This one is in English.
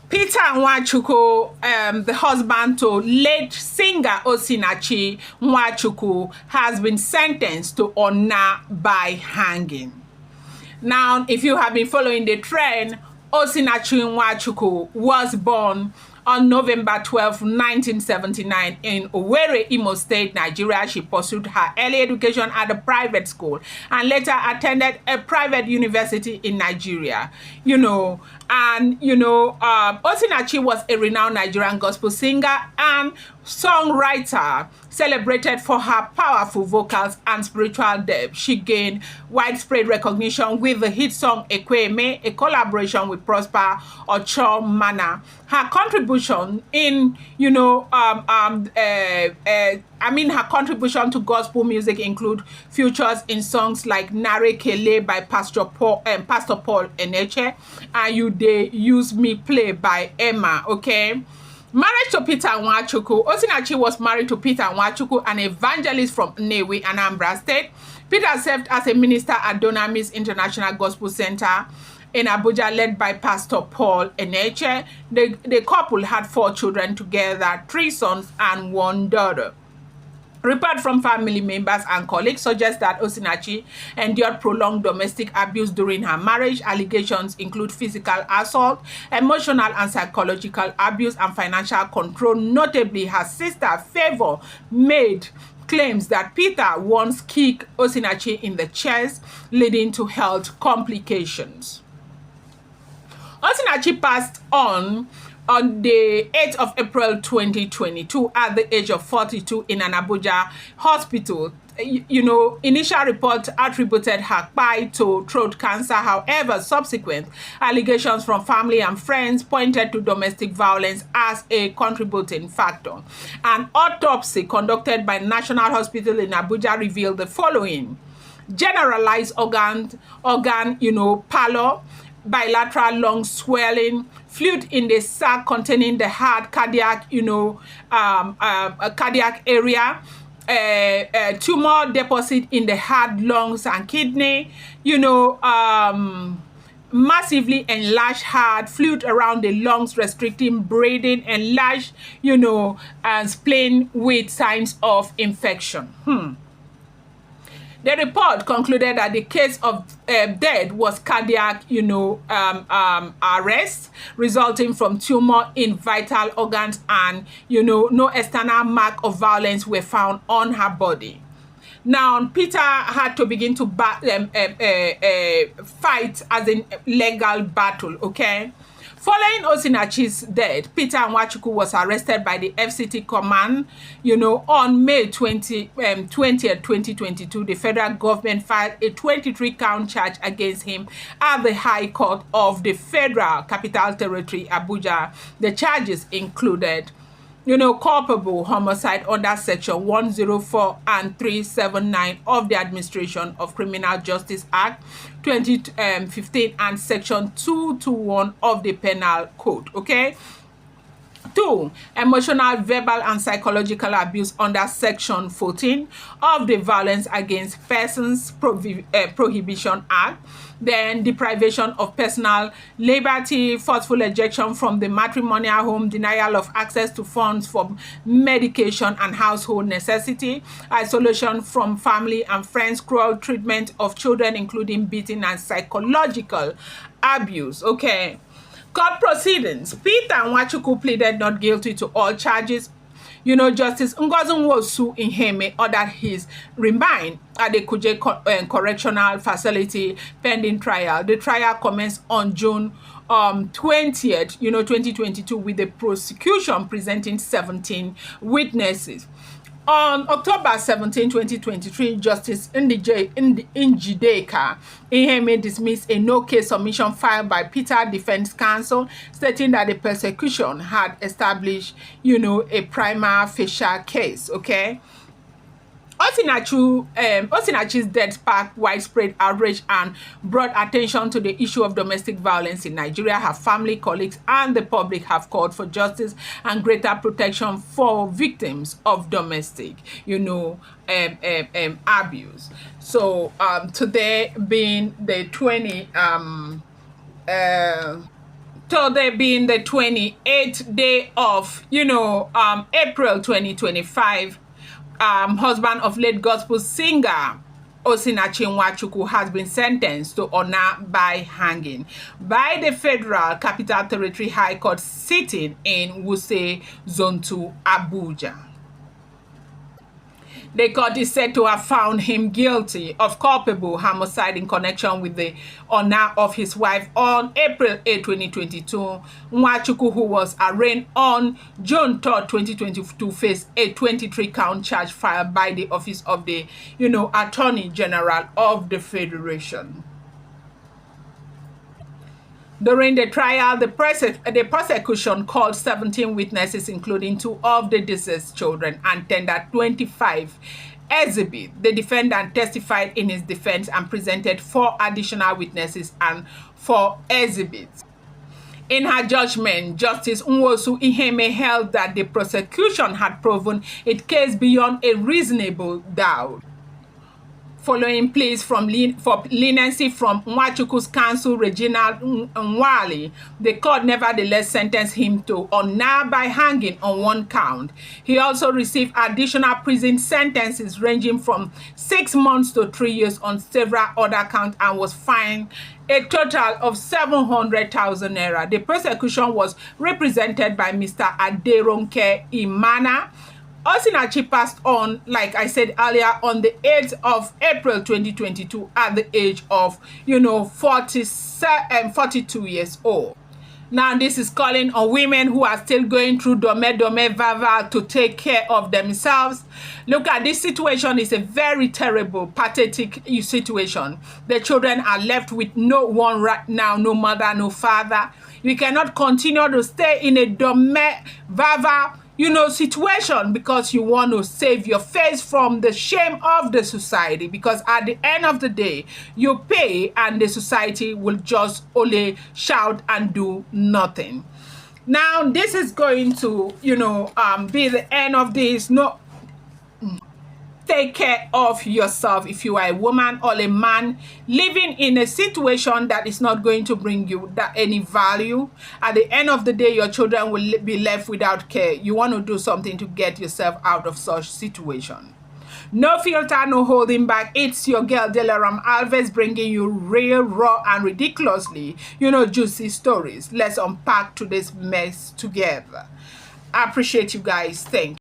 Peter Nwachukwu, the husband to late singer Osinachi Nwachukwu, has been sentenced to honor by hanging. Now, if you have been following the trend, Osinachi Nwachukwu was born on November 12, 1979 in Owerri, Imo State, Nigeria. She pursued her early education at a private school and later attended a private university in Nigeria. Osinachi was a renowned Nigerian gospel singer and songwriter, celebrated for her powerful vocals and spiritual depth. She gained widespread recognition with the hit song Ekweme, a collaboration with Prosper Ochomana. Her contribution her contribution to gospel music include features in songs like Nare Kele by Pastor Paul Eneche and You Dey Use Me Play by Emma, okay? Marriage to Peter Nwachukwu. Osinachi was married to Peter Nwachukwu, an evangelist from Nnewi, Anambra State. Peter served as a minister at Dunamis International Gospel Center in Abuja, led by Pastor Paul Eneche. The couple had 4 children together, 3 sons and 1 daughter. Report from family members and colleagues suggests that Osinachi endured prolonged domestic abuse during her marriage. Allegations include physical assault, emotional and psychological abuse, and financial control. Notably, her sister Favor made claims that Peter once kicked Osinachi in the chest, leading to health complications. Osinachi passed on the 8th of April 2022 at the age of 42 in an Abuja hospital. Initial reports attributed her to throat cancer. However, subsequent allegations from family and friends pointed to domestic violence as a contributing factor. An autopsy conducted by National Hospital in Abuja revealed the following: generalized organ pallor, bilateral lung swelling, fluid in the sac containing the heart, cardiac area, tumor deposit in the heart, lungs, and kidney, massively enlarged heart, fluid around the lungs restricting breathing, enlarged, spleen with signs of infection. The report concluded that the case of death was cardiac, arrest resulting from tumor in vital organs, and, no external mark of violence were found on her body. Now, Peter had to begin to fight as a legal battle, okay? Following Osinachi's death, Peter Nwachukwu was arrested by the FCT command, on May 20th, 2022. The federal government filed a 23-count charge against him at the High Court of the Federal Capital Territory, Abuja. The charges included culpable homicide under Section 104 and 379 of the Administration of Criminal Justice Act 2015 and Section 221 of the Penal Code, okay? 2. Emotional, verbal, and psychological abuse under Section 14 of the Violence Against Persons Prohibition Act. Then deprivation of personal liberty, forceful ejection from the matrimonial home, denial of access to funds for medication and household necessity, isolation from family and friends, cruel treatment of children, including beating and psychological abuse. Okay. Court proceedings. Peter Nwachukwu pleaded not guilty to all charges. Justice Ngozi Nwosu Iheme ordered his remand at the Kuje Correctional Facility pending trial. The trial commenced on June 20th, 2022, with the prosecution presenting 17 witnesses. On October 17, 2023, Justice Njideka Iheme dismissed a no-case submission filed by Peter Defense Counsel, stating that the prosecution had established, a prima facie case, okay? Osinachi's death sparked widespread outrage and brought attention to the issue of domestic violence in Nigeria. Her family, colleagues, and the public have called for justice and greater protection for victims of domestic, abuse. So today being the Today being the 28th day of, April 2025, husband of late gospel singer Osinachi has been sentenced to honor by hanging by the Federal Capital Territory High Court sitting in Wuse, Zone 2, Abuja. The court is said to have found him guilty of culpable homicide in connection with the honor of his wife on April 8, 2022. Nwachukwu, who was arraigned on June 3, 2022, faced a 23-count charge filed by the Office of the, Attorney General of the Federation. During the trial, the prosecution called 17 witnesses, including 2 of the deceased children, and tendered 25 exhibits. The defendant testified in his defense and presented 4 additional witnesses and 4 exhibits. In her judgment, Justice Nwosu Iheme held that the prosecution had proven its case beyond a reasonable doubt. Following pleas for leniency from Nwachukwu's counsel, Regina Nwali, the court nevertheless sentenced him to honor by hanging on 1 count. He also received additional prison sentences ranging from 6 months to 3 years on several other counts and was fined a total of 700,000 naira. The prosecution was represented by Mr. Aderonke Imana. Osinachi passed on, like I said earlier, on the 8th of April 2022 at the age of, 42 years old. Now, this is calling on women who are still going through dome vava to take care of themselves. Look at this situation. Is a very terrible, pathetic situation. The children are left with no one right now, no mother, no father. We cannot continue to stay in a dome vava situation because you want to save your face from the shame of the society, because at the end of the day you pay and the society will just only shout and do nothing. Now this is going to be the end of this. Take care of yourself. If you are a woman or a man living in a situation that is not going to bring you any value, at the end of the day, your children will be left without care. You want to do something to get yourself out of such situation. No filter, no holding back. It's your girl Delaram Alves bringing you real, raw, and ridiculously, juicy stories. Let's unpack today's mess together. I appreciate you guys. Thank you.